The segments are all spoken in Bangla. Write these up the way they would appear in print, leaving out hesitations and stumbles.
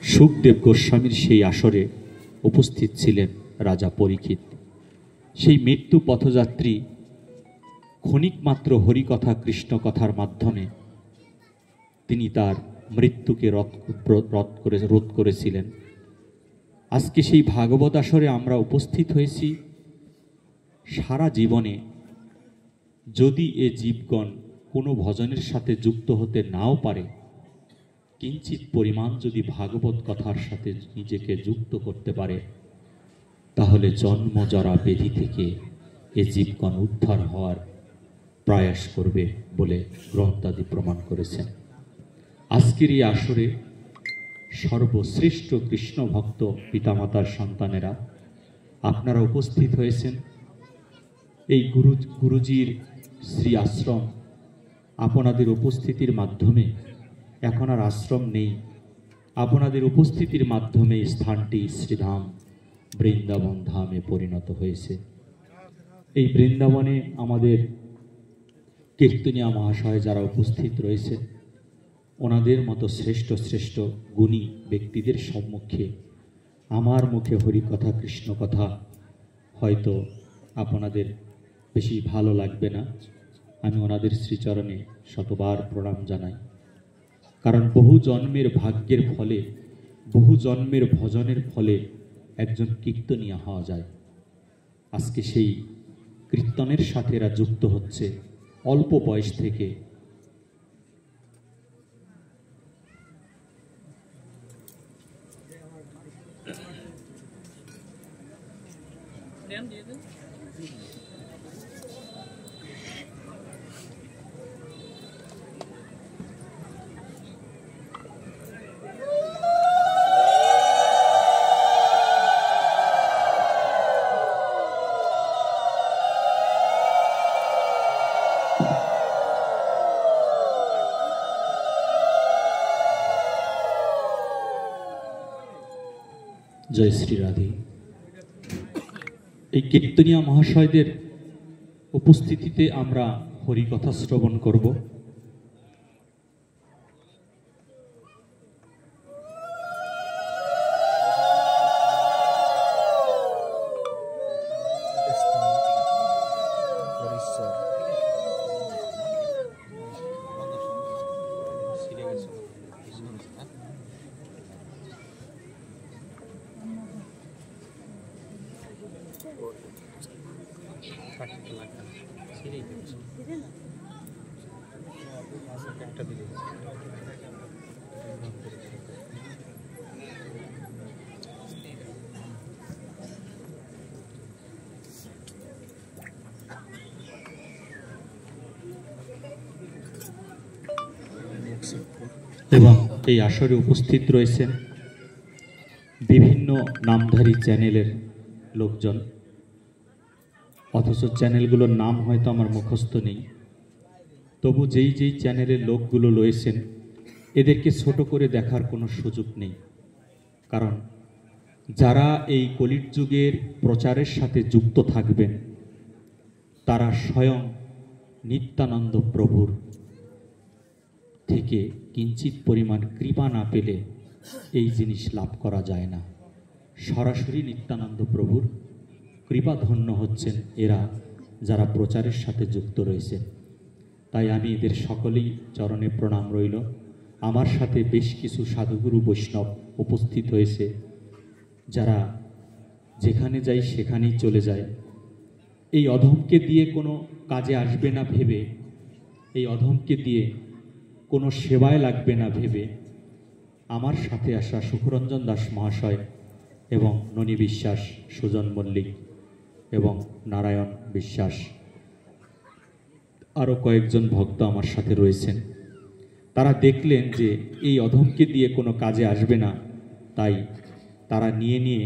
সুখদেব গোস্বামীর সেই আসরে উপস্থিত ছিলেন রাজা পরীক্ষিত। সেই মৃত্যু পথযাত্রী ক্ষণিক মাত্র হরিকথা কৃষ্ণকথার মাধ্যমে তিনি তার মৃত্যুকে রোধ করেছিলেন। আজকে সেই ভাগবত আসরে আমরা উপস্থিত হয়েছি। সারা জীবনে যদি এ জীবগণ কোনো ভজনের সাথে যুক্ত হতে নাও পারে, কিঞ্চিত পরিমাণ যদি ভাগবত কথার সাথে নিজেকে যুক্ত করতে পারে, তাহলে জন্ম জরা ব্যাধি থেকে এ জীবগণ উদ্ধার হওয়ার প্রয়াস করবে বলে গ্রন্থাদি প্রমাণ করেছেন। আজকের এই আসরে সর্বশ্রেষ্ঠ কৃষ্ণ ভক্ত পিতামাতার সন্তানেরা আপনারা উপস্থিত হয়েছেন। এই গুরুজির শ্রী আশ্রম আপনাদের উপস্থিতির মাধ্যমে, এখন আর আশ্রম নেই, আপনাদের উপস্থিতির মাধ্যমে স্থানটি শ্রীধাম বৃন্দাবন ধামে পরিণত হয়েছে। এই বৃন্দাবনে আমাদের কীর্তনিয়া মহাশয় যারা উপস্থিত রয়েছে, ওনাদের মতো শ্রেষ্ঠ শ্রেষ্ঠ গুণী ব্যক্তিদের সম্মুখে আমার মুখে হরিকথা কৃষ্ণকথা হয়তো আপনাদের বেশি ভালো লাগবে না। আমি ওনাদের শ্রীচরণে শতবার প্রণাম জানাই। কারণ বহু জন্মের ভাগ্যের ফলে, বহু জন্মের ভজনের ফলে একজন কীর্তনিয়া হওয়া যায়। আজকে সেই কীর্তনের সাথে এরা যুক্ত হচ্ছে অল্প বয়স থেকে। জয় শ্রী রাধে। এই কীর্তনিয়া মহাশয়দের উপস্থিতিতে আমরা হরিকথা শ্রবণ করব। এবং এই আসরে উপস্থিত রয়েছেন বিভিন্ন নামধারী চ্যানেলের লোকজন, অথচ চ্যানেলগুলোর নাম হয়তো আমার মুখস্থ নেই। তবু যেই যেই চ্যানেলের লোকগুলো রয়েছেন, এদেরকে ছোট করে দেখার কোনো সুযোগ নেই। কারণ যারা এই কলির যুগের প্রচারের সাথে যুক্ত থাকবেন, তারা স্বয়ং নিত্যানন্দ প্রভুর থেকে কিঞ্চিত পরিমাণ কৃপা না পেলে এই জিনিস লাভ করা যায় না। সরাসরি নিত্যানন্দ প্রভুর কৃপা ধন্য হচ্ছেন এরা যারা প্রচারের সাথে যুক্ত রয়েছে। তাই আমি এদের সকলেই চরণে প্রণাম রইল। আমার সাথে বেশ কিছু সাধুগুরু বৈষ্ণব উপস্থিত হয়েছে, যারা যেখানে যায় সেখানেই চলে যায়। এই অধমকে দিয়ে কোনো কাজে আসবে না ভেবে, এই অধমকে দিয়ে কোনো সেবায় লাগবে না ভেবে আমার সাথে আসা সুখরঞ্জন দাস মহাশয় এবং ননী বিশ্বাস, সুজন মল্লিক এবং নারায়ণ বিশ্বাস, আরও কয়েকজন ভক্ত আমার সাথে রয়েছেন। তারা দেখলেন যে এই অধমকে দিয়ে কোনো কাজে আসবে না, তাই তারা নিয়ে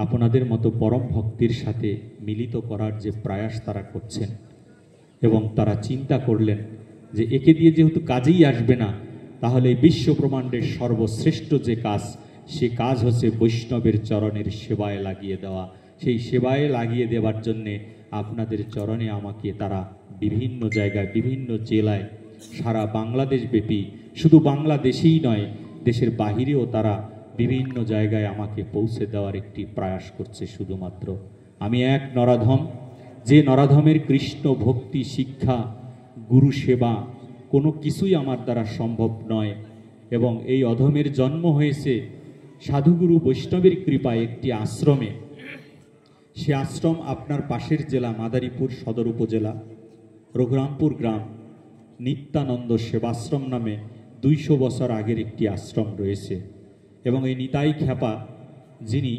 আপনাদের মতো পরম ভক্তির সাথে মিলিত করার যে প্রয়াস তারা করছেন, এবং তারা চিন্তা করলেন যে একে দিয়ে যেহেতু কাজেই আসবে না, তাহলে বিশ্ব ব্রহ্মাণ্ডের সর্বশ্রেষ্ঠ যে কাজ, সে কাজ হচ্ছে বৈষ্ণবের চরণের সেবায় লাগিয়ে দেওয়া। সেই সেবায় লাগিয়ে দেওয়ার জন্যে আপনাদের চরণে আমাকে তারা বিভিন্ন জায়গায়, বিভিন্ন জেলায়, সারা বাংলাদেশ ব্যাপী, শুধু বাংলাদেশেই নয় দেশের বাহিরেও তারা বিভিন্ন জায়গায় আমাকে পৌঁছে দেওয়ার একটি প্রয়াস করছে। শুধুমাত্র আমি এক নরাধম, যে নরাধমের কৃষ্ণ ভক্তি, শিক্ষা, গুরু সেবা কোনো কিছুই আমার দ্বারা সম্ভব নয়। এবং এই অধমের জন্ম হয়েছে সাধুগুরু বৈষ্ণবের কৃপায় একটি আশ্রমে। সে আশ্রম আপনার পাশের জেলা মাদারীপুর সদর উপজেলা রঘুরামপুর গ্রাম নিত্যানন্দ সেবাশ্রম নামে 200 বছর আগের একটি আশ্রম রয়েছে। এবং এই নিতাই খ্যাপা, যিনি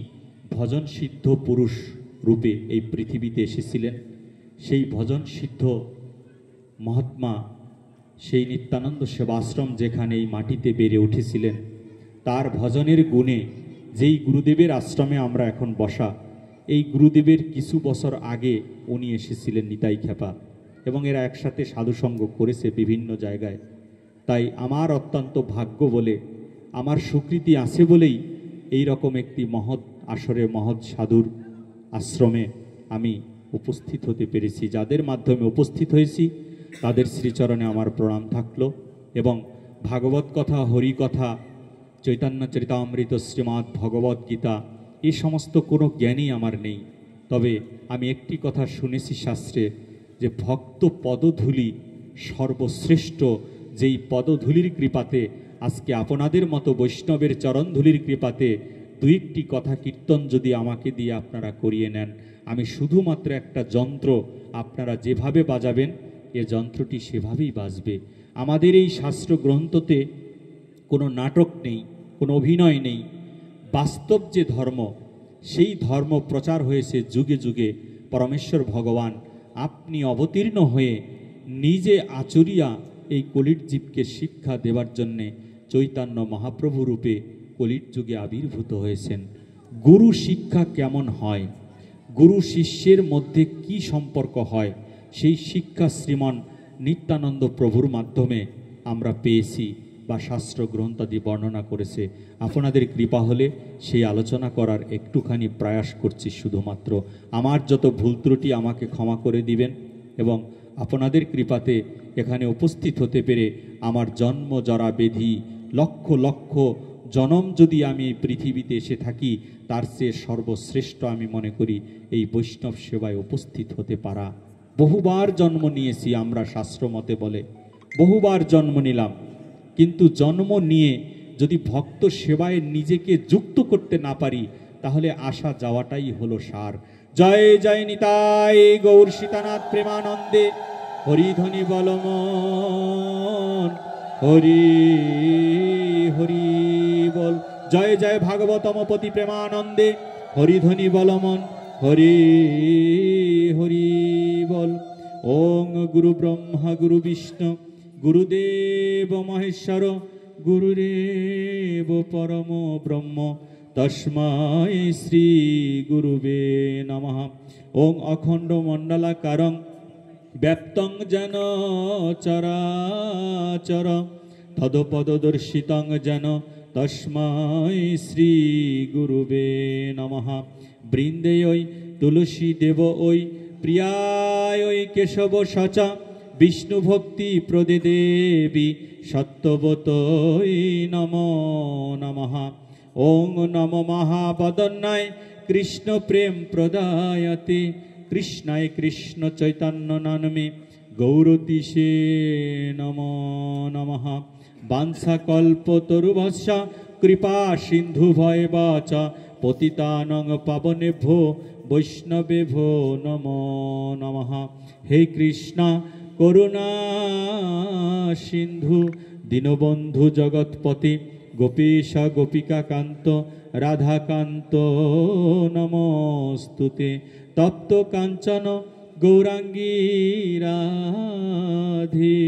ভজন সিদ্ধ পুরুষ রূপে এই পৃথিবীতে এসেছিলেন, সেই ভজন সিদ্ধ মহাত্মা, সেই নিত্যানন্দ সেবাশ্রম যেখানে এই মাটিতে বেড়ে উঠেছিলেন, তার ভজনের গুণে যেই গুরুদেবের আশ্রমে আমরা এখন বসা, এই গুরুদেবের কিছু বছর আগে উনি এসেছিলেন নিতাই খ্যাপা, এবং এরা একসাথে সাধুসঙ্গ করেছে বিভিন্ন জায়গায়। তাই আমার অত্যন্ত ভাগ্য বলে, আমার স্বীকৃতি আছে বলেই এই রকম একটি মহৎ আসরে মহৎ সাধুর আশ্রমে আমি উপস্থিত হতে পেরেছি। যাদের মাধ্যমে উপস্থিত হয়েছি তাদের শ্রীচরণে আমার প্রণাম থাকলো। এবং ভাগবত কথা, হরি কথা, চৈতন্য চরিতামৃত, শ্রীমদ্ ভগবদ্ গীতা, এই সমস্ত কোনো জ্ঞানই আমার নেই। তবে আমি একটি কথা শুনেছি শাস্ত্রে, যে ভক্ত পদধূলি সর্বশ্রেষ্ঠ। যেই পদধূলির কৃপাতে আজকে আপনাদের মতো বৈষ্ণবের চরণধূলির কৃপাতে দুই একটি কথা কীর্তন যদি আমাকে দিয়ে আপনারা করিয়ে নেন, আমি শুধুমাত্র একটা যন্ত্র, আপনারা যেভাবে বাজাবেন এ যন্ত্রটি সেভাবেই বাজবে। আমাদের এই শাস্ত্র গ্রন্থতে কোনো নাটক নেই, কোনো অভিনয় নেই। বাস্তব যে ধর্ম, সেই ধর্ম প্রচার হয়েছে যুগে যুগে। পরমেশ্বর ভগবান আপনি অবতীর্ণ হয়ে নিজে আচরিয়া এই কলির জীবকে শিক্ষা দেবার জন্যে চৈতন্য মহাপ্রভু রূপে কলির যুগে আবির্ভূত হয়েছেন। গুরু শিক্ষা কেমন হয়, গুরু শিষ্যের মধ্যে কি সম্পর্ক হয়, সেই শিক্ষা শ্রীমান নিত্যানন্দ প্রভুর মাধ্যমে আমরা পেয়েছি বা শাস্ত্র গ্রন্থাদি বর্ণনা করেছে। আপনাদের কৃপা হলে সেই আলোচনা করার একটুখানি প্রয়াস করছি। শুধুমাত্র আমার যত ভুল ত্রুটি আমাকে ক্ষমা করে দিবেন, এবং আপনাদের কৃপাতে এখানে উপস্থিত হতে পেরে আমার জন্ম জরা ব্যাধি লক্ষ লক্ষ জনম যদি আমি এই পৃথিবীতে এসে থাকি, তার চেয়ে সর্বশ্রেষ্ঠ আমি মনে করি এই বৈষ্ণব সেবায় উপস্থিত হতে পারা। বহুবার জন্ম নিয়েছি আমরা, শাস্ত্র মতে বলে বহুবার জন্ম নিলাম, কিন্তু জন্ম নিয়ে যদি ভক্ত সেবায় নিজেকে যুক্ত করতে না পারি, তাহলে আসা যাওয়াটাই হলো সার। জয় জয় নিতাই গৌর সীতানাথ প্রেমানন্দে, হরিধ্বনি বলমন হরি হরি বল। জয় জয় ভাগবতমপতি প্রেমানন্দে, হরিধ্বনি বলমন হরি হরি বল। ওং গুরু ব্রহ্মা গুরু বিষ্ণু গুরুদেব মহেশ্বর, গুরুরেব পরম ব্রহ্ম, তস্मै শ্রী গুরুবে নমঃ। ওং অখণ্ড মণ্ডলাকারং ব্যাপ্তং যেন চরাচর, তদপদদর্শিতং যেন তস্मै শ্রী গুরুবে নমঃ। বৃন্দে ওই তুলসী দেব ওই, প্রিয়ায় ওই কেশব সচা, বিষ্ণু ভক্তি প্রদে দেবী সত্যবতৈ নমো নমঃ। ওং নম মহাবদন্যায় কৃষ্ণ প্রেম প্রদায়তে, কৃষ্ণায় কৃষ্ণ চৈতন্য নামে গৌরতিষে নমো নমঃ। বাঞ্ছা কল্পতরুভস্য কৃপা সিন্ধু ভয় বাচা, পতিতানং পাবনেভ্যো বৈষ্ণবেভ্যো নমো নমঃ। হে কৃষ্ণ করুণা সিন্ধু দীনবন্ধু জগৎপতি, গোপীশ গোপিকা কান্ত রাধাকান্ত নমস্তুতে। তপ্ত কাঞ্চন গৌরাঙ্গী রাধে,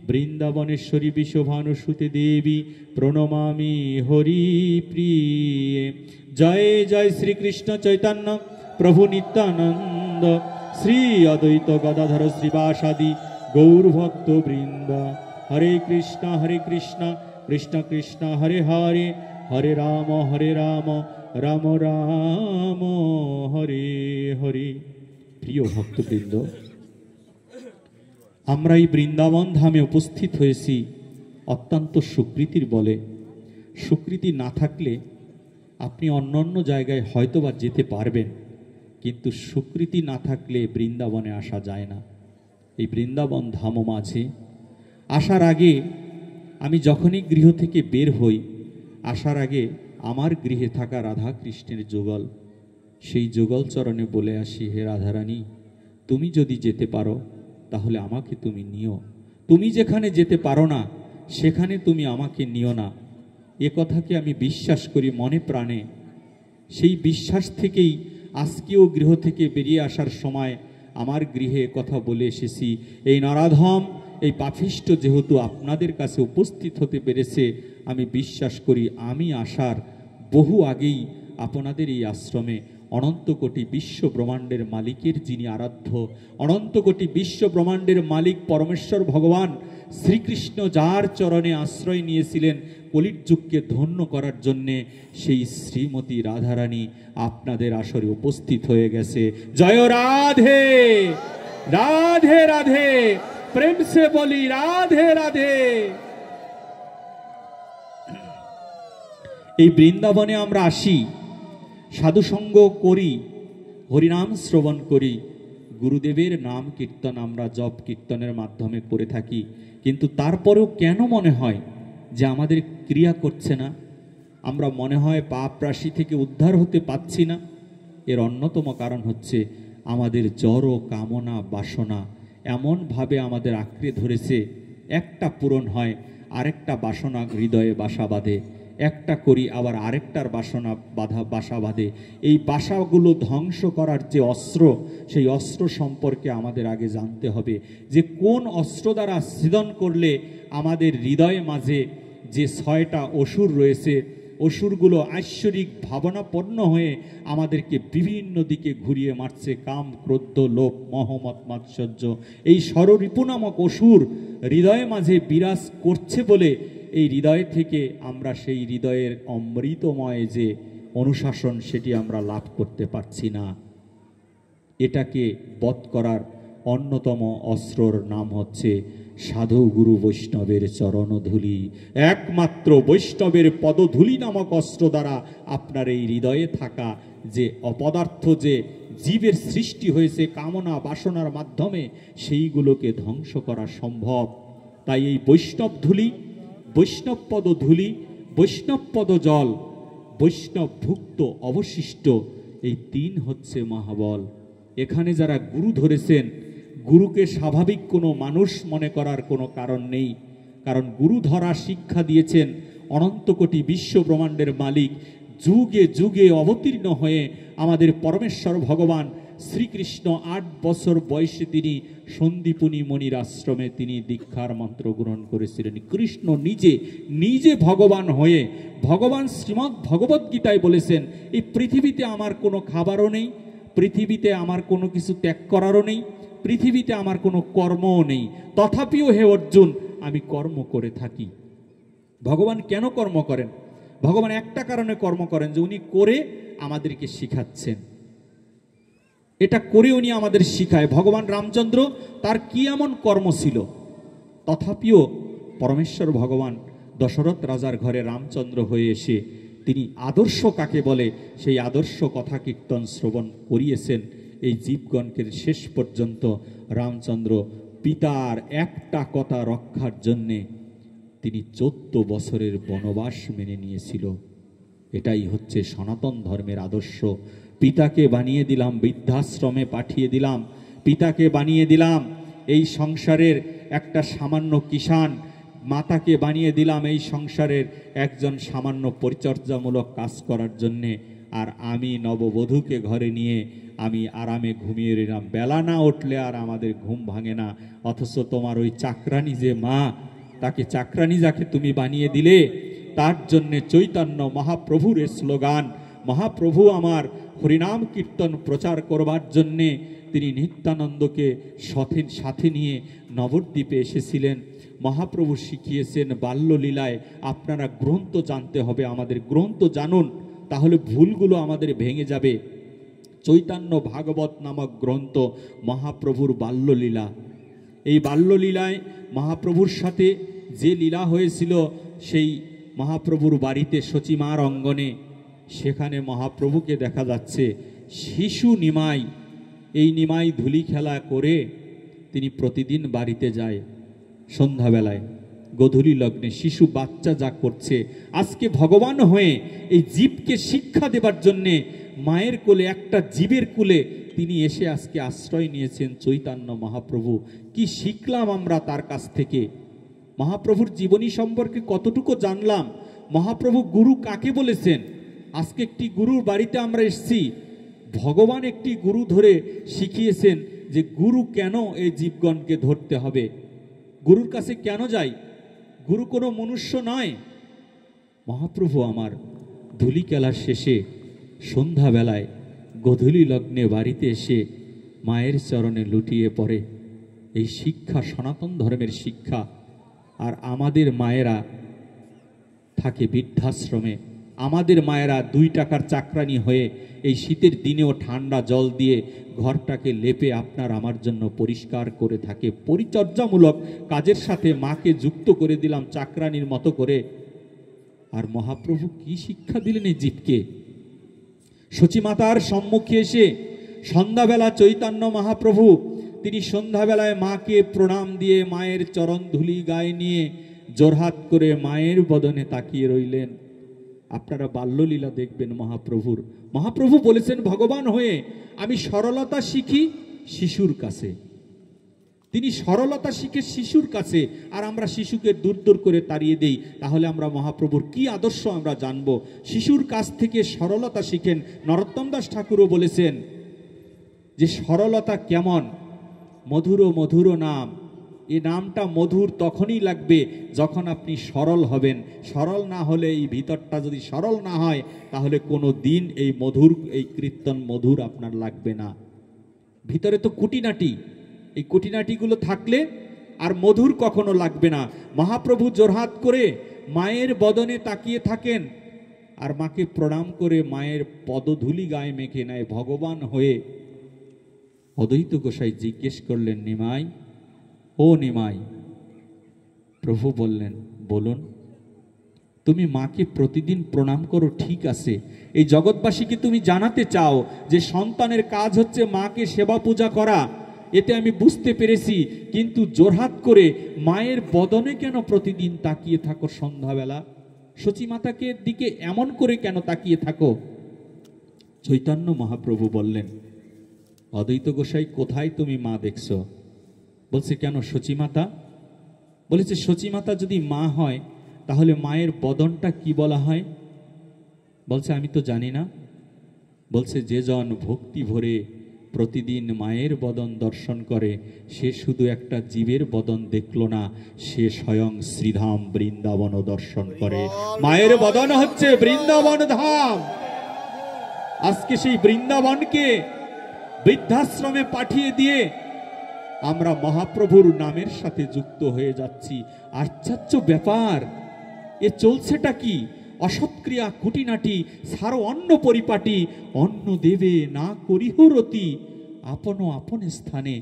বৃন্দাবনেশ্বরী বিশ্বভানুসুতে দেবী প্রণমামি হরি প্রিয়ে। জয় জয় শ্রীকৃষ্ণ চৈতন্য প্রভু নিত্যানন্দ, শ্রী অদ্বৈত গদাধর শ্রীবাসাদি গৌর ভক্ত বৃন্দ। হরে কৃষ্ণ কৃষ্ণ কৃষ্ণ হরে হরে, হরে রাম রাম রাম হরে হরে। প্রিয় ভক্তবৃন্দ, আমরা এই বৃন্দাবন ধামে উপস্থিত হয়েছি অত্যন্ত সুকৃতির বলে। স্বীকৃতি না থাকলে আপনি অন্য অন্য জায়গায় হয়তোবা যেতে পারবেন, কিন্তু স্বীকৃতি না থাকলে বৃন্দাবনে আসা যায় না। এই বৃন্দাবন ধাম মাঝে আসার আগে আমি যখনই গৃহ থেকে বের হই, আসার আগে আমার গৃহে থাকা রাধা কৃষ্ণের যুগল, সেই যুগল চরণে বলে আসি, হে রাধারানী, তুমি যদি যেতে পারো তাহলে আমাকে তুমি নিও, তুমি যেখানে যেতে পারো না সেখানে তুমি আমাকে নিও না। এ কথাকে আমি বিশ্বাস করি মনে প্রাণে। সেই বিশ্বাস থেকেই আজকেও গৃহ থেকে বেরিয়ে আসার সময় আমার গৃহে কথা বলে এসেছি, এই নরাধম, এই পাপিষ্ঠ যেহেতু আপনাদের কাছে উপস্থিত হতে পেরেছে, আমি বিশ্বাস করি আমি আসার বহু আগেই আপনাদের এই আশ্রমে অনন্ত কোটি বিশ্ব ব্রহ্মাণ্ডের মালিকের যিনি আরাধ্য, অনন্ত কোটি বিশ্ব ব্রহ্মাণ্ডের মালিক পরমেশ্বর ভগবান শ্রীকৃষ্ণ যার চরণে আশ্রয় নিয়েছিলেন কলির যুগকে ধন্য করার জন্যে, সেই শ্রীমতী রাধারানী আপনাদের আসরে উপস্থিত হয়ে গেছে। জয় রাধে রাধে রাধে, প্রেম সে বলি রাধে রাধে। এই বৃন্দাবনে আমরা আসি, সাধুসঙ্গ করি, হরিনাম শ্রবণ করি, গুরুদেবের নাম কীর্তন আমরা জপ কীর্তনের মাধ্যমে করে থাকি, কিন্তু তারপরেও কেন মনে হয় যে আমাদের ক্রিয়া করছে না? আমরা মনে হয় পাপ রাশি থেকে উদ্ধার হতে পারছি না। এর অন্যতম কারণ হচ্ছে আমাদের জড় কামনা বাসনা এমনভাবে আমাদের আঁকড়ে ধরেছে, একটা পূরণ হয় আরেকটা বাসনা হৃদয়ে বাসা বাঁধে, একটা করি আবার আরেকটার বাসনা বাসা বাঁধে। এই বাসাগুলো ধ্বংস করার যে অস্ত্র, সেই অস্ত্র সম্পর্কে আমাদের আগে জানতে হবে যে কোন অস্ত্র দ্বারা ছিদন করলে আমাদের হৃদয়ে মাঝে যে 6টা অসুর রয়েছে, অসুরগুলো ঐশ্বরিক ভাবনাপন্ন হয়ে আমাদেরকে বিভিন্ন দিকে ঘুরিয়ে মারছে। কাম, ক্রোধ, লোভ, মোহ, মদ, মাৎসর্য, এই ষড়রিপু নামক অসুর হৃদয়ে মাঝে বিরাজ করছে বলে এই হৃদয় থেকে আমরা সেই হৃদয়ের অমৃতময় যে অনুশাসন সেটি আমরা লাভ করতে পারছি না। এটাকে বধ করার অন্যতম অস্ত্রর নাম হচ্ছে সাধু গুরু বৈষ্ণবের চরণধূলি। একমাত্র বৈষ্ণবের পদধূলি নামক অস্ত্র দ্বারা আপনার এই হৃদয়ে থাকা যে অপদার্থ যে জীবের সৃষ্টি হয়েছে কামনা বাসনার মাধ্যমে, সেইগুলোকে ধ্বংস করা সম্ভব। তাই এই বৈষ্ণব ধূলি, বৈষ্ণব পদ ধূলি, বৈষ্ণব পদ জল, বৈষ্ণব ভুক্ত অবশিষ্ট, এই 3 হচ্ছে মহাবল। এখানে যারা গুরু ধরেছেন, গুরুকে স্বাভাবিক কোনো মানুষ মনে করার কোনো কারণ নেই, কারণ গুরু ধরা শিক্ষা দিয়েছেন অনন্ত কোটি বিশ্ব ব্রহ্মাণ্ডের মালিক, যুগে যুগে অবতীর্ণ হয়ে আমাদের পরমেশ্বর ভগবান শ্রীকৃষ্ণ 8 বছর বয়সে তিনি সন্দীপুনি মণির আশ্রমে তিনি দীক্ষার মন্ত্র গ্রহণ করেছিলেন। কৃষ্ণ নিজে নিজে ভগবান হয়ে ভগবান শ্রীমদ্ ভগবদ গীতায় বলেছেন, এই পৃথিবীতে আমার কোনো খাবারও নেই, পৃথিবীতে আমার কোনো কিছু ত্যাগ করারও নেই, পৃথিবীতে আমার কোনো কর্মও নেই, তথাপিও হে অর্জুন আমি কর্ম করে থাকি। ভগবান কেন কর্ম করেন? ভগবান একটা কারণে কর্ম করেন, যে উনি করে আমাদেরকে শিখাচ্ছেন। এটা করে উনি আমাদের শিখায়। ভগবান রামচন্দ্র তার কি এমন কর্ম ছিল, তথাপিও পরমেশ্বর ভগবান দশরথ রাজার ঘরে রামচন্দ্র হয়ে এসে তিনি আদর্শ কাকে বলে সেই আদর্শ কথা কীর্তন শ্রবণ করিয়েছেন এই জীবগণকে। শেষ পর্যন্ত রামচন্দ্র পিতার একটা কথা রক্ষার জন্যে তিনি 14 বছরের বনবাস মেনে নিয়েছিল। এটাই হচ্ছে সনাতন ধর্মের আদর্শ। পিতাকে বানিয়ে দিলাম বৃদ্ধাশ্রমে পাঠিয়ে দিলাম, পিতাকে বানিয়ে দিলাম এই সংসারের একটা সামান্য কিষাণ, মাতাকে বানিয়ে দিলাম এই সংসারের একজন সামান্য পরিচর্যামূলক কাজ করার জন্যে, আর আমি নববধূকে ঘরে নিয়ে আমি আরামে ঘুমিয়ে রইলাম। বেলা না উঠলে আর আমাদের ঘুম ভাঙে না, অথচ তোমার ওই চাকরানি যে মা, তাকে চাকরানি যাকে তুমি বানিয়ে দিলে, তার জন্যে চৈতন্য মহাপ্রভুর স্লোগান, মহাপ্রভু আমার হরিনাম কীর্তন প্রচার করবার জন্যে তিনি নিত্যানন্দকে সাথে নিয়ে নবদ্বীপে এসেছিলেন। মহাপ্রভু শিখিয়েছেন বাল্যলীলায়। আপনারা গ্রন্থ জানতে হবে, আমাদের গ্রন্থ জানুন, তাহলে ভুলগুলো আমাদের ভেঙে যাবে। চৈতন্য ভাগবত নামক গ্রন্থ মহাপ্রভুর বাল্যলীলা। এই বাল্যলীলায় মহাপ্রভুর সাথে যে লীলা হয়েছিল সেই মহাপ্রভুর বাড়িতে সচিমার অঙ্গনে, সেখানে মহাপ্রভুকে দেখা যাচ্ছে শিশু নিমাই, এই নিমাই ধুলি খেলা করে তিনি প্রতিদিন বাড়িতে যায় সন্ধ্যাবেলায় গোধূলি লগ্নে। শিশু বাচ্চা যা করছে, আজকে ভগবান হয়ে এই জীবকে শিক্ষা দেবার জন্যে মায়ের কোলে, একটা জীবের কোলে তিনি এসে আজকে আশ্রয় নিয়েছেন চৈতন্য মহাপ্রভু। কি শিখলাম আমরা তার কাছ থেকে? মহাপ্রভুর জীবনী সম্পর্কে কতটুকু জানলাম? মহাপ্রভু গুরু কাকে বলেছেন? আজকে একটি গুরুর বাড়িতে আমরা এসেছি, ভগবান একটি গুরু ধরে শিখিয়েছেন যে গুরু কেন এই জীবগণকে ধরতে হবে, গুরুর কাছে কেন যাই। গুরু কোনো মনুষ্য নয়। মহাপ্রভু আমার ধুলি খেলার শেষে সন্ধ্যাবেলায় গোধূলি লগ্নে বাড়িতে এসে মায়ের চরণে লুটিয়ে পড়ে। এই শিক্ষা সনাতন ধর্মের শিক্ষা। আর আমাদের মায়েরা থাকে বৃদ্ধাশ্রমে, আমাদের মায়েরা 2 টাকার চাকরানি হয়ে এই শীতের দিনেও ঠান্ডা জল দিয়ে ঘরটাকে লেপে আপনার আমার জন্য পরিষ্কার করে থাকে। পরিচর্যামূলক কাজের সাথে মাকে যুক্ত করে দিলাম চাকরানির মতো করে। আর মহাপ্রভু কি শিক্ষা দিলেন এই জীবকে? সচিমাতার সম্মুখে এসে সন্ধ্যাবেলা চৈতন্য মহাপ্রভু তিনি সন্ধ্যাবেলায় মাকে প্রণাম দিয়ে মায়ের চরণ ধুলি গায়ে নিয়ে জোরহাত করে মায়ের বদনে তাকিয়ে রইলেন। আপনারা বাল্যলীলা দেখবেন মহাপ্রভুর। মহাপ্রভু বলেছেন ভগবান হয়ে আমি সরলতা শিখি শিশুর কাছে। তিনি সরলতা শিখে শিশুর কাছে, আর আমরা শিশুকে দূর দূর করে তাড়িয়ে দেই। তাহলে আমরা মহাপ্রভুর কি আদর্শ আমরা জানবো? শিশুর কাছ থেকে সরলতা শিখেন। নরোত্তম দাস ঠাকুরও বলেছেন যে সরলতা কেমন? মধুর মধুর নাম। এই নামটা মধুর তখনই লাগবে যখন আপনি সরল হবেন। সরল না হলে, এই ভিতরটা যদি সরল না হয়, তাহলে কোনো দিন এই মধুর, এই কীর্তন মধুর আপনার লাগবে না। ভিতরে তো কুটিনাটি, এই কুটিনাটিগুলো থাকলে আর মধুর কখনো লাগবে না। মহাপ্রভু জোরহাত করে মায়ের বদনে তাকিয়ে থাকেন আর মাকে প্রণাম করে মায়ের পদধূলি গায়ে মেখে নেয় ভগবান হয়ে। অদ্বৈত গোসাই জিজ্ঞেস করলেন, নিমাই, ও নিমাই। প্রভু বললেন, বলুন। তুমি মাকে প্রতিদিন প্রণাম করো, ঠিক আছে। এই জগৎবাসীকে তুমি জানাতে চাও যে সন্তানের কাজ হচ্ছে মাকে সেবা পূজা করা, এতে আমি বুঝতে পেরেছি। কিন্তু জোরহাত করে মায়ের বদনে কেন প্রতিদিন তাকিয়ে থাকো সন্ধ্যাবেলা? সচিমাতাকে দিকে এমন করে কেন তাকিয়ে থাকো? চৈতন্য মহাপ্রভু বললেন, অদ্বৈত গোসাই, কোথায় তুমি মা দেখছো? বলছে, কেন সচিমাতা? বলেছে, সচিমাতা যদি মা হয় তাহলে মায়ের বদনটা কি বলা হয়? বলছে, আমি তো জানি না। বলছে, যে জন ভক্তি ভরে প্রতিদিন মায়ের বদন দর্শন করে সে শুধু একটা জীবের বদন দেখলো না, সে স্বয়ং শ্রীধাম বৃন্দাবনও দর্শন করে। মায়ের বদন হচ্ছে বৃন্দাবন ধাম। আজকে সেই বৃন্দাবনকে বৃদ্ধাশ্রমে পাঠিয়ে দিয়ে আমরা মহাপ্রভুর নামের সাথে যুক্ত হয়ে যাচ্ছি। আশ্চর্য ব্যাপার। এ চলছেটা কি? অসৎক্রিয়া কুটিনাটি সারো অন্ন পরিপাটি, অন্ন দেবে না করিহ রতি, আপন আপন স্থানে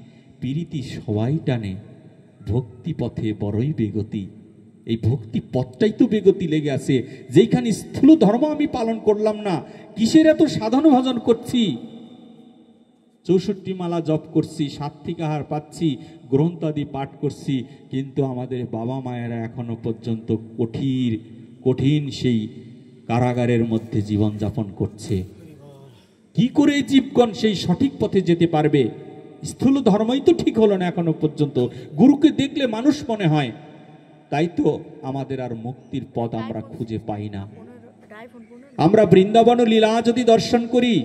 পীড়িতি সবাই টানে, ভক্তি পথে বড়ই বেগতি। এই ভক্তি পথটাই তো বেগতি লেগে আছে। যেখানে স্থূল ধর্ম আমি পালন করলাম না, কিসের এত সাধন ভজন করছি? 64 মালা জপ করছি, সাত্বিক আহার পাচ্ছি, গ্রন্থাদি পাঠ করছি, কিন্তু আমাদের বাবা মায়েরা এখনো পর্যন্ত কঠিন সেই কারাগারের মধ্যে জীবনযাপন করছে। কি করে জীবগণ সেই সঠিক পথে যেতে পারবে? স্থূল ধর্মই তো ঠিক হলো না এখনো পর্যন্ত। গুরুকে দেখলে মানুষ মনে হয়, তাই তো আমাদের আর মুক্তির পথ আমরা খুঁজে পাই না। আমরা বৃন্দাবন লীলা যদি দর্শন করি,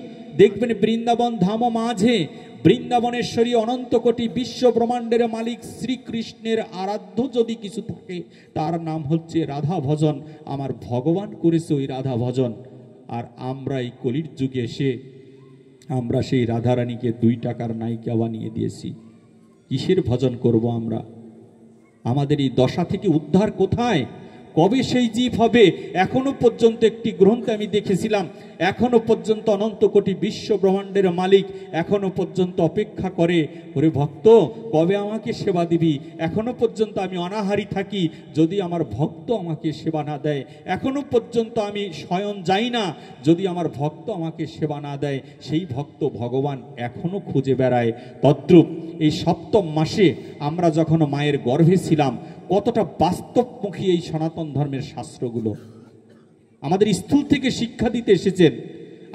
দেখবেন বৃন্দাবন ধাম মাঝে বৃন্দাবনেশ্বরী অনন্ত কোটি বিশ্ব ব্রহ্মাণ্ডের মালিক শ্রীকৃষ্ণের আরাধ্য যদি কিছু থাকে, তার নাম হচ্ছে রাধা ভজন। আমার ভগবান করেছে ওই রাধা ভজন। আর আমরা এই কলির যুগে এসে আমরা সেই রাধারানীকে 2 টাকার নায়িকা বানিয়ে দিয়েছি। কিসের ভজন করব আমরা? আমাদের এই দশা থেকে উদ্ধার কোথায়? কবে সেই জীব হবে? এখনো পর্যন্ত একটি গ্রন্থে আমি দেখেছিলাম, এখনো পর্যন্ত অনন্ত কোটি বিশ্ব ব্রহ্মাণ্ডের মালিক এখনো পর্যন্ত অপেক্ষা করে, ওরে ভক্ত কবে আমাকে সেবা দিবি? এখনো পর্যন্ত আমি অনাহারী থাকি, যদি আমার ভক্ত আমাকে সেবা না দেয়। এখনো পর্যন্ত আমি শয়ন যাই না, যদি আমার ভক্ত আমাকে সেবা না দেয়। সেই ভক্ত ভগবান এখনো খুঁজে বেড়ায়। তদ্রূপ এই সপ্তম মাসে আমরা যখন মায়ের গর্ভে ছিলাম, কতটা বাস্তবমুখী এই সনাতন ধর্মের শাস্ত্রগুলো আমাদের স্থূল থেকে শিক্ষা দিতে এসেছেন।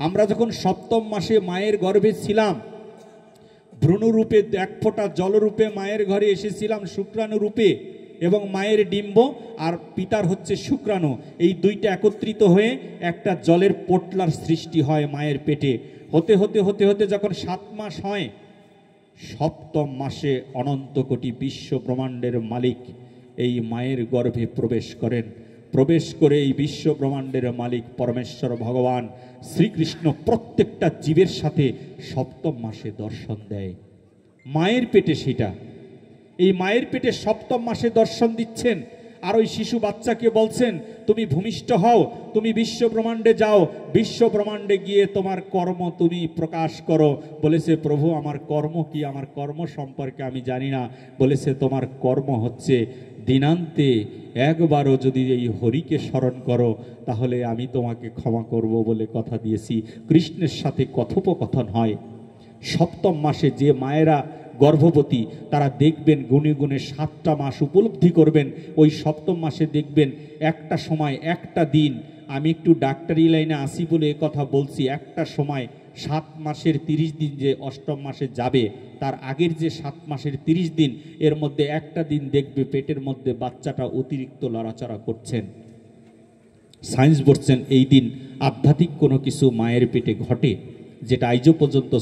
আমরা যখন সপ্তম মাসে মায়ের গর্ভে ছিলাম, ভ্রূণরূপে এক ফোঁটা জলরূপে মায়ের ঘরে এসেছিলাম, শুক্রাণুরূপে, এবং মায়ের ডিম্ব আর পিতার হচ্ছে শুক্রাণু, এই দুইটা একত্রিত হয়ে একটা জলের পোটলার সৃষ্টি হয় মায়ের পেটে। হতে হতে হতে হতে যখন 7 মাস হয়, সপ্তম মাসে অনন্ত কোটি বিশ্ব ব্রহ্মাণ্ডের মালিক এই মায়ের গর্ভে প্রবেশ করেন। প্রবেশ করে এই বিশ্ব ব্রহ্মাণ্ডের মালিক পরমেশ্বর ভগবান শ্রীকৃষ্ণ প্রত্যেকটা জীবের সাথে সপ্তম মাসে দর্শন দেয়। মায়ের পেটে সেটা, এই মায়ের পেটে সপ্তম মাসে দর্শন দিচ্ছেন। আর ওই শিশু বাচ্চাকে বলছেন, তুমি ভূমিষ্ঠ হও, তুমি বিশ্ব ব্রহ্মাণ্ডে যাও, বিশ্ব ব্রহ্মাণ্ডে গিয়ে তোমার কর্ম তুমি প্রকাশ করো। বলেছে, প্রভু আমার কর্ম কি? আমার কর্ম সম্পর্কে আমি জানি না। বলেছে, তোমার কর্ম হচ্ছে দিনান্তে একবারও যদি এই হরিকে স্মরণ করো, তাহলে আমি তোমাকে ক্ষমা করব বলে কথা দিয়েছি। কৃষ্ণের সাথে কথোপকথন হয়। সপ্তম মাসে যে মায়েরা গর্ভবতী তারা দেখবেন গুণে গুণে 7টা মাস উপলব্ধি করবেন। ওই সপ্তম মাসে দেখবেন একটা সময়, একটা দিন, আমি একটু ডাক্তারি লাইনে আসি বলে কথা বলছি, একটা সময় 7 মাসের 30 দিন যে অষ্টম মাসে যাবে, তার আগের যে 7 মাসের 30 দিন, এর মধ্যে একটা দিন দেখবে পেটের মধ্যে বাচ্চাটা অতিরিক্ত লড়াচড়া করছেন। সায়েন্স বলছেন এই দিন আধ্যাত্মিক কোনো কিছু মায়ের পেটে ঘটে, যেটা আজও পর্যন্ত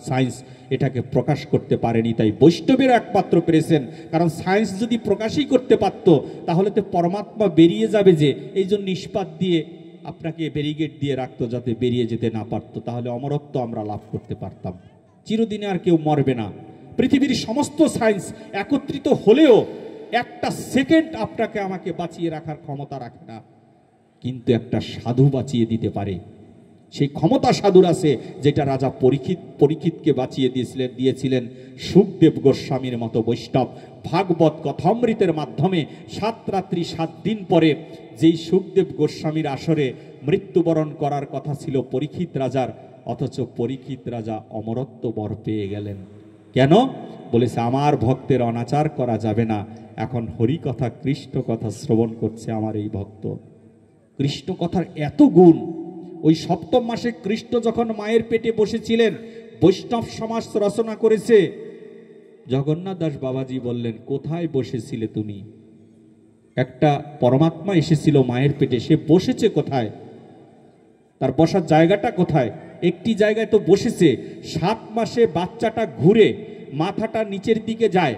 সায়েন্স এটাকে প্রকাশ করতে পারেনি। তাই বৈষ্ণবের একমাত্র পেরেছেন, কারণ সায়েন্স যদি প্রকাশই করতে পারত তাহলে তো পরমাত্মা বেরিয়ে যাবে, যে এই জন্য ইস্পাত দিয়ে আপনাকে ব্যারিকেড দিয়ে রাখতো যাতে বেরিয়ে যেতে না পারতো, তাহলে অমরত্ব আমরা লাভ করতে পারতাম, চিরদিনে আর কেউ মরবে না। পৃথিবীর সমস্ত সায়েন্স একত্রিত হলেও একটা সেকেন্ড আপনাকে আমাকে বাঁচিয়ে রাখার ক্ষমতা রাখে না, কিন্তু একটা সাধু বাঁচিয়ে দিতে পারে। সেই ক্ষমতা সাধুর আছে, যেটা রাজা পরীক্ষিতকে বাঁচিয়ে দিয়েছিলেন সুখদেব গোস্বামীর মতো বৈষ্ণব। ভাগবত কথামৃতের মাধ্যমে 7 রাত্রি 7 দিন পরে যেই সুখদেব গোস্বামীর আসরে মৃত্যুবরণ করার কথা ছিল পরীক্ষিত রাজার, অথচ পরীক্ষিত রাজা অমরত্ব বর পেয়ে গেলেন। কেন? বলেছে, আমার ভক্তের অনাচার করা যাবে না। এখন হরি কথা কৃষ্ণ কথা শ্রবণ করছে আমার এই ভক্ত। কৃষ্ণ কথার এত গুণ। ওই সপ্তম মাসে কৃষ্ণ যখন মায়ের পেটে বসেছিলেন, বৈষ্ণব সমাজ রচনা করেছে। জগন্নাথ দাস বাবাজি বললেন, কোথায় বসেছিলে তুমি? একটা পরমাত্মা এসেছিল মায়ের পেটে, সে বসেছে কোথায়? তার বসার জায়গাটা কোথায়? একটি জায়গায় তো বসেছে। 7 মাসে বাচ্চাটা ঘুরে মাথাটা নিচের দিকে যায়।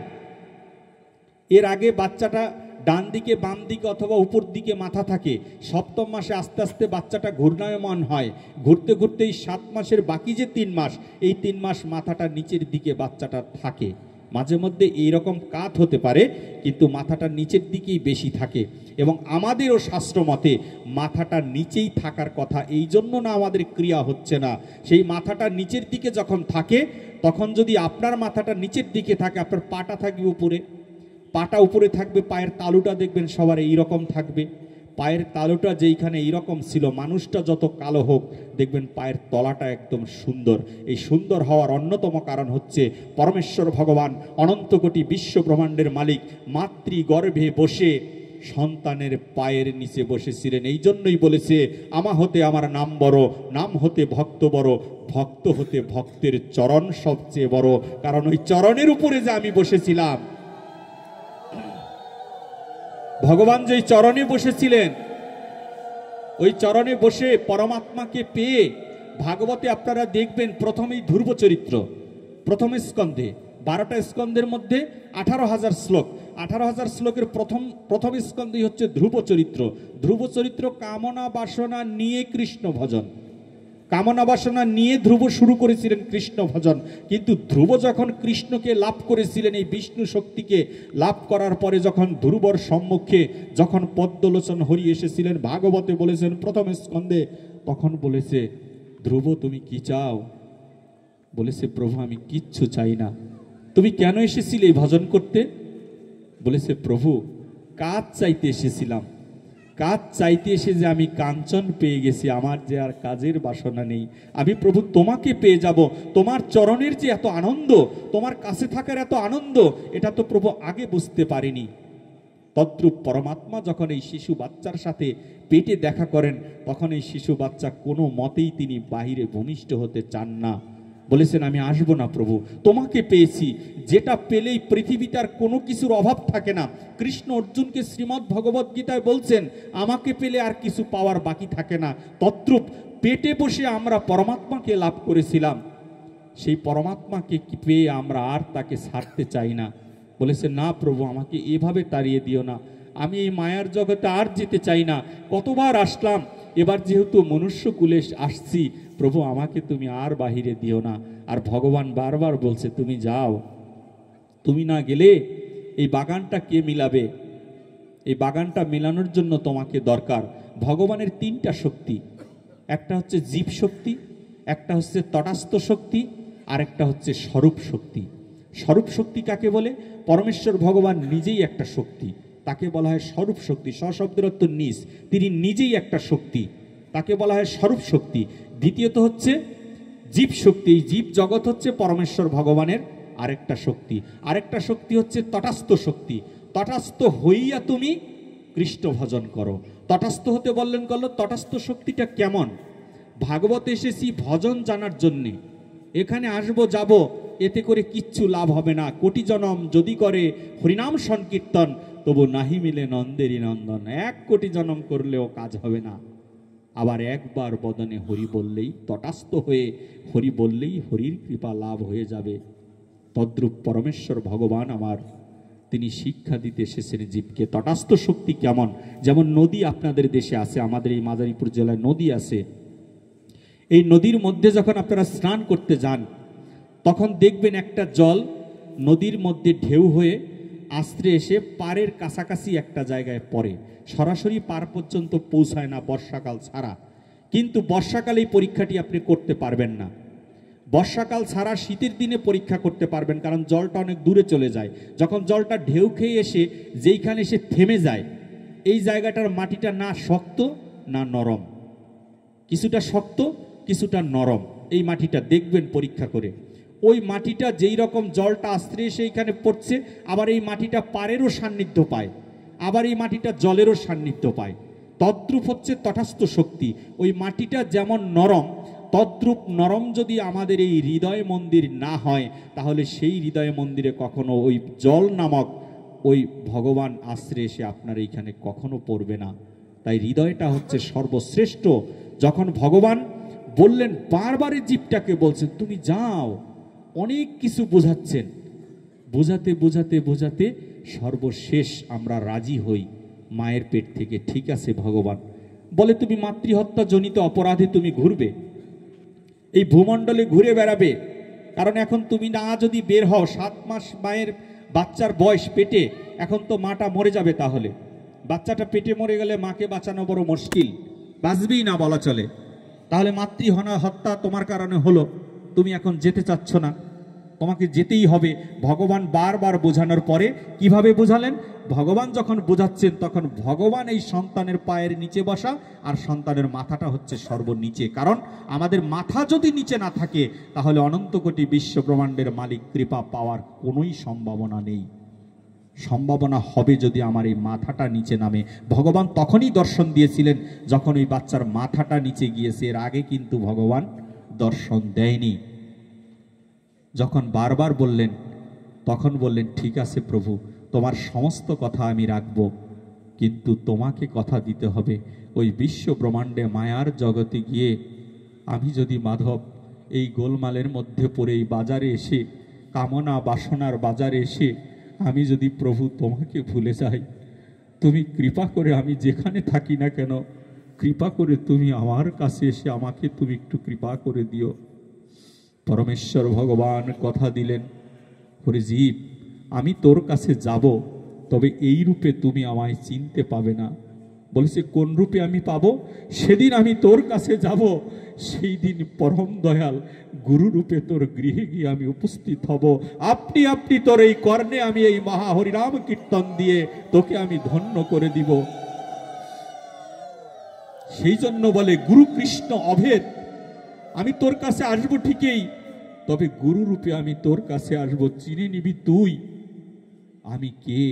এর আগে বাচ্চাটা ডান দিকে, বাম দিকে অথবা উপর দিকে মাথা থাকে। সপ্তম মাসে আস্তে আস্তে বাচ্চাটা ঘূর্ণায়মান হয়। ঘুরতে ঘুরতে এই 7 মাসের বাকি যে 3 মাস, এই 3 মাস মাথাটা নিচের দিকে বাচ্চাটা থাকে। মাঝে মধ্যে এইরকম কাত হতে পারে, কিন্তু মাথাটা নিচের দিকেই বেশি থাকে। এবং আমাদেরও শাস্ত্র মতে মাথাটা নিচেই থাকার কথা, এই জন্য না আমাদের ক্রিয়া হচ্ছে না। সেই মাথাটা নিচের দিকে যখন থাকে, তখন যদি আপনার মাথাটা নিচের দিকে থাকে, আপনার পাটা থাকবে উপরে, পাটা উপরে থাকবে, পায়ের তালুটা দেখবেন সবার এইরকম থাকবে। পায়ের তালুটা যেইখানে এইরকম ছিল, মানুষটা যত কালো হোক দেখবেন পায়ের তলাটা একদম সুন্দর। এই সুন্দর হওয়ার অন্যতম কারণ হচ্ছে পরমেশ্বর ভগবান অনন্ত কোটি বিশ্ব ব্রহ্মাণ্ডের মালিক মাতৃগর্ভে বসে সন্তানের পায়ের নিচে বসেছিলেন। এই জন্যই বলেছে, আমা হতে আমার নাম বড়, নাম হতে ভক্ত বড়, ভক্ত হতে ভক্তের চরণ সবচেয়ে বড়। কারণ ওই চরণের উপরে যে আমি বসেছিলাম, ভগবান যেই চরণে বসেছিলেন, ওই চরণে বসে পরমাত্মাকে পেয়ে ভাগবতে আপনারা দেখবেন প্রথমেই ধ্রুব চরিত্র, প্রথম স্কন্ধে 12টা স্কন্ধের মধ্যে 18,000 শ্লোক। 18,000 শ্লোকের প্রথম স্কন্ধই হচ্ছে ধ্রুব চরিত্র। ধ্রুব চরিত্র কামনা বাসনা নিয়ে কৃষ্ণ ভজন। কামনা বাসনা নিয়ে ধ্রুব শুরু করেছিলেন কৃষ্ণ ভজন, কিন্তু ধ্রুব যখন কৃষ্ণকে লাভ করেছিলেন, এই বিষ্ণু শক্তিকে লাভ করার পরে যখন ধ্রুবর সম্মুখে যখন পদ্মলোচন হরি এসেছিলেন, ভাগবতে বলেছেন প্রথম স্কন্ধে, তখন বলেছে, ধ্রুব তুমি কি চাও? বলেছে, প্রভু আমি কিচ্ছু চাই না। তুমি কেন এসেছিলে এই ভজন করতে? বলেছে, প্রভু কাজ চাইতে এসেছিলাম। কাজ চাইতে এসে যে আমি কাঞ্চন পেয়ে গেছি, আমার যে আর কাজের বাসনা নেই। আমি প্রভু তোমাকে পেয়ে যাব। তোমার চরণের যে এত আনন্দ, তোমার কাছে থাকার এত আনন্দ, এটা তো প্রভু আগে বুঝতে পারিনি। তদ্রূপ পরমাত্মা যখন এই শিশু বাচ্চার সাথে পেটে দেখা করেন, তখন এই শিশু বাচ্চা কোনো মতেই তিনি বাহিরে ভূমিষ্ঠ হতে চান না। বলেছেন, আমি আসবো না প্রভু, তোমাকে পেয়েছি। যেটা পেলেই পৃথিবীতে আর কোনো কিছুর অভাব থাকে না। কৃষ্ণ অর্জুনকে শ্রীমদ্ ভগবদ গীতায় বলছেন, আমাকে পেলে আর কিছু পাওয়ার বাকি থাকে না। তদ্রূপ পেটে বসে আমরা পরমাত্মাকে লাভ করেছিলাম, সেই পরমাত্মাকে পেয়ে আমরা আর তাকে ছাড়তে চাই না। বলেছে, না প্রভু আমাকে এভাবে তাড়িয়ে দিও না, আমি এই মায়ার জগতে আর যেতে চাই না। কতবার আসলাম, এবার যেহেতু মনুষ্যকুলে আসছি, প্রভু আমাকে তুমি আর বাহিরে দিও না। আর ভগবান বারবার বলছে, তুমি যাও, তুমি না গেলে এই বাগানটা কে মিলাবে? এই বাগানটা মেলানোর জন্য তোমাকে দরকার। ভগবানের তিনটা শক্তি, একটা হচ্ছে জীব শক্তি, একটা হচ্ছে তটাস্থ শক্তি, আর একটা হচ্ছে স্বরূপ শক্তি। স্বরূপ শক্তি কাকে বলে? পরমেশ্বর ভগবান নিজেই একটা শক্তি, তাকে বলা হয় স্বরূপ শক্তি। স্বশব্দের অর্থ নিজ, তিনি নিজেই একটা শক্তি, তাকে বলা হয় স্বরূপ শক্তি। দ্বিতীয়ত হচ্ছে জীব শক্তি, এই জীব জগৎ হচ্ছে পরমেশ্বর ভগবানের আরেকটা শক্তি। আরেকটা শক্তি হচ্ছে তটাস্থ শক্তি। তটাস্থ হইয়া তুমি কৃষ্ণ ভজন করো। তটাস্থ হতে বললেন করলো, তটাস্থ শক্তিটা কেমন? ভাগবত এসেছি ভজন জানার জন্যে, এখানে আসবো যাব, এতে করে কিচ্ছু লাভ হবে না। কোটি জনম যদি করে হরিনাম সংকীর্তন, তবু নাহি মিলে নন্দেরই নন্দন। 1 কোটি জনম করলেও কাজ হবে না। আবার একবার বদনে হরি বললেই, তটাস্থ হয়ে হরি বললেই হরির কৃপা লাভ হয়ে যাবে। তদ্রূপ পরমেশ্বর ভগবান আমার, তিনি শিক্ষা দিতে এসেছেন জীবকে। তটাস্থ শক্তি কেমন? যেমন নদী আপনাদের দেশে আছে, আমাদের এই মাদারীপুর জেলায় নদী আছে। এই নদীর মধ্যে যখন আপনারা স্নান করতে যান, তখন দেখবেন একটা জল নদীর মধ্যে ঢেউ হয়ে আশ্রে এসে পাড়ের কাছাকাছি একটা জায়গায় পড়ে, সরাসরি পার পর্যন্ত পৌঁছায় না বর্ষাকাল ছাড়া। কিন্তু বর্ষাকালে এই পরীক্ষাটি আপনি করতে পারবেন না। বর্ষাকাল ছাড়া শীতের দিনে পরীক্ষা করতে পারবেন, কারণ জলটা অনেক দূরে চলে যায়। যখন জলটা ঢেউ খেয়ে এসে যেইখানে এসে থেমে যায়, এই জায়গাটার মাটিটা না শক্ত না নরম, কিছুটা শক্ত কিছুটা নরম। এই মাটিটা দেখবেন পরীক্ষা করে। ওই মাটিটা যেই রকম জলটা আশ্রে এসে এইখানে পড়ছে, আবার এই মাটিটা পাড়েরও সান্নিধ্য পায়, আবার এই মাটিটা জলেরও সান্নিধ্য পায়। তদ্রূপ হচ্ছে তটাস্থ শক্তি। ওই মাটিটা যেমন নরম, তদ্রূপ নরম যদি আমাদের এই হৃদয় মন্দির না হয়, তাহলে সেই হৃদয় মন্দিরে কখনো ওই জল নামক ওই ভগবান আশ্রে এসে আপনার এইখানে কখনো পড়বে না। তাই হৃদয়টা হচ্ছে সর্বশ্রেষ্ঠ। যখন ভগবান বললেন, বারবারই জীবটাকে বলছেন তুমি যাও, অনেক কিছু বোঝাচ্ছেন, বোঝাতে বোঝাতে বোঝাতে সর্বশেষ আমরা রাজি হই মায়ের পেট থেকে। ঠিক আছে ভগবান, বলে তুমি মাতৃহত্যা জনিত অপরাধে তুমি ঘুরবে, এই ভূমণ্ডলে ঘুরে বেড়াবে। কারণ এখন তুমি না যদি বের হও, 7 মাস মায়ের বাচ্চার বয়স পেটে, এখন তো মাটা মরে যাবে। তাহলে বাচ্চাটা পেটে মরে গেলে মাকে বাঁচানো বড় মুশকিল, বাঁচবেই না বলা চলে। তাহলে হত্যা তোমার কারণে হলো, তুমি এখন যেতে চাচ্ছ না, তোমাকে যেতেই হবে। ভগবান বারবার বোঝানোর পরে কিভাবে বোঝালেন? ভগবান যখন বোঝাচ্ছেন, তখন ভগবান এই সন্তানের পায়ের নিচে বসা, আর সন্তানের মাথাটা হচ্ছে সর্বনিচে। কারণ আমাদের মাথা যদি নিচে না থাকে, তাহলে অনন্ত কোটি বিশ্ব ব্রহ্মাণ্ডের মালিক কৃপা পাওয়ার কোনোই সম্ভাবনা নেই। সম্ভাবনা হবে যদি আমার এই মাথাটা নিচে নামে। ভগবান তখনই দর্শন দিয়েছিলেন যখন ওই বাচ্চার মাথাটা নিচে গিয়েছে, এর আগে কিন্তু ভগবান দর্শন দেয়নি। যখন বারবার বললেন, তখন বললেন, ঠিক আছে প্রভু, তোমার সমস্ত কথা আমি রাখবো, কিন্তু তোমাকে কথা দিতে হবে ওই বিশ্ব ব্রহ্মাণ্ডে মায়ার জগতে গিয়ে আমি যদি মাধব এই গোলমালের মধ্যে পড়ে এই বাজারে এসে, কামনা বাসনার বাজারে এসে আমি যদি প্রভু তোমাকে ভুলে যাই, তুমি কৃপা করে আমি যেখানে থাকি না কেন কৃপা করে তুমি আমার কাছে এসে আমাকে তুমি একটু কৃপা করে দিও। পরমেশ্বর ভগবান কথা দিলেন, ওরে জীব, আমি তোর কাছে যাব, তবে এই রূপে তুমি আমায় চিনতে পাবে না। বলেছে, কোন রূপে আমি পাবো? সেদিন আমি তোর কাছে যাব, সেই দিন পরম দয়াল গুরু রূপে তোর গৃহে গিয়ে আমি উপস্থিত হব। আপনি আপনি তোর এই কর্ণে আমি এই মহা হরিনাম কীর্তন দিয়ে তোকে আমি ধন্য করে দিব। সেই জন্য বলে গুরু কৃষ্ণ অভেদ। আমি তোর কাছে আসবো ঠিকই, তবে গুরু রূপে আমি তোর কাছে আসবো, চিনে নিবি তুই আমি কে।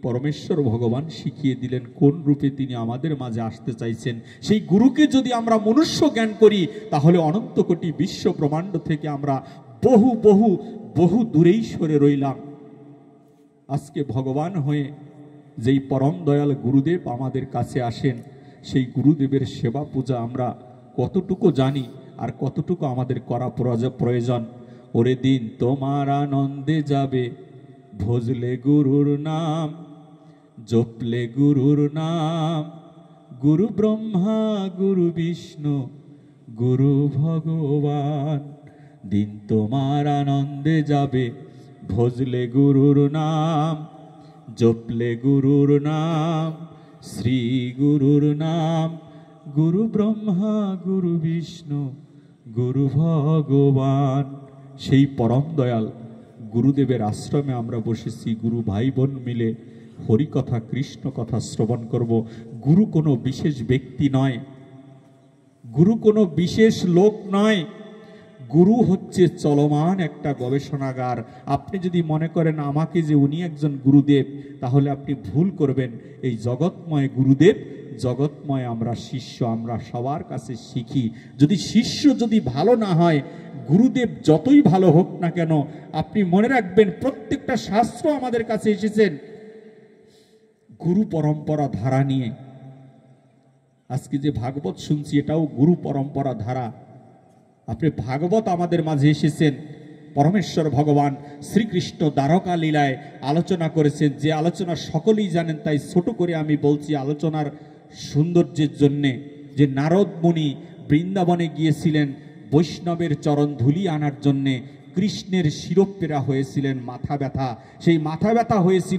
পরমেশ্বর ভগবান শিখিয়ে দিলেন কোন রূপে তিনি আমাদের মাঝে আসতে চাইছেন। সেই গুরুকে যদি আমরা মনুষ্য জ্ঞান করি, তাহলে অনন্ত কোটি বিশ্ব ব্রহ্মাণ্ড থেকে আমরা বহু বহু বহু দূরেই সরে রইলাম। আজকে ভগবান হয়ে যেই পরম দয়াল গুরুদেব আমাদের কাছে আসেন, সেই গুরুদেবের সেবা পূজা আমরা কতটুকু জানি আর কতটুকু আমাদের করা প্রয়োজন। ওরে দিন তোমার আনন্দে যাবে, ভজলে গুরুর নাম, জপলে গুরুর নাম। গুরু ব্রহ্মা গুরু বিষ্ণু গুরু ভগবান। দিন তোমার আনন্দে যাবে, ভজলে গুরুর নাম, জপলে গুরুর নাম, শ্রী গুরুর নাম। গুরু ব্রহ্মা গুরু বিষ্ণু গুরু ভগবান। সেই পরম দয়াল গুরুদেবের আশ্রমে আমরা বসেছি, গুরু ভাই বোন মিলে হরিকথা কৃষ্ণ কথা শ্রবণ করব। গুরু কোনো বিশেষ ব্যক্তি নয়, গুরু কোনো বিশেষ লোক নয়, গুরু হচ্ছে চলমান একটা গবেষণাগার। আপনি যদি মনে করেন আমাকে যে উনি একজন গুরুদেব, তাহলে আপনি ভুল করবেন। এই জগৎময় গুরুদেব, জগৎময় আমরা শিষ্য, আমরা সবার কাছে শিখি। যদি শিষ্য যদি ভালো না হয়, গুরুদেব যতই ভালো হোক না কেন, আপনি মনে রাখবেন প্রত্যেকটা শাস্ত্র আমাদের কাছে এসেছেন গুরু পরম্পরা ধারা নিয়ে। আজকে যে ভাগবত শুনছি, এটাও গুরু পরম্পরা ধারা। আপনি ভাগবত আমাদের মাঝে এসেছেন, পরমেশ্বর ভগবান শ্রীকৃষ্ণ দ্বারকা লীলায় আলোচনা করেছেন, যে আলোচনা সকলেই জানেন, তাই ছোট করে আমি বলছি আলোচনার সৌন্দর্যের জন্যে। যে নারদ মুনি বৃন্দাবনে গিয়েছিলেন বৈষ্ণবের চরণ ধুলি আনার জন্যে, কৃষ্ণের শিরোপেরা হয়েছিলেন মাথা ব্যথা, সেই মাথা ব্যথা হয়েছিল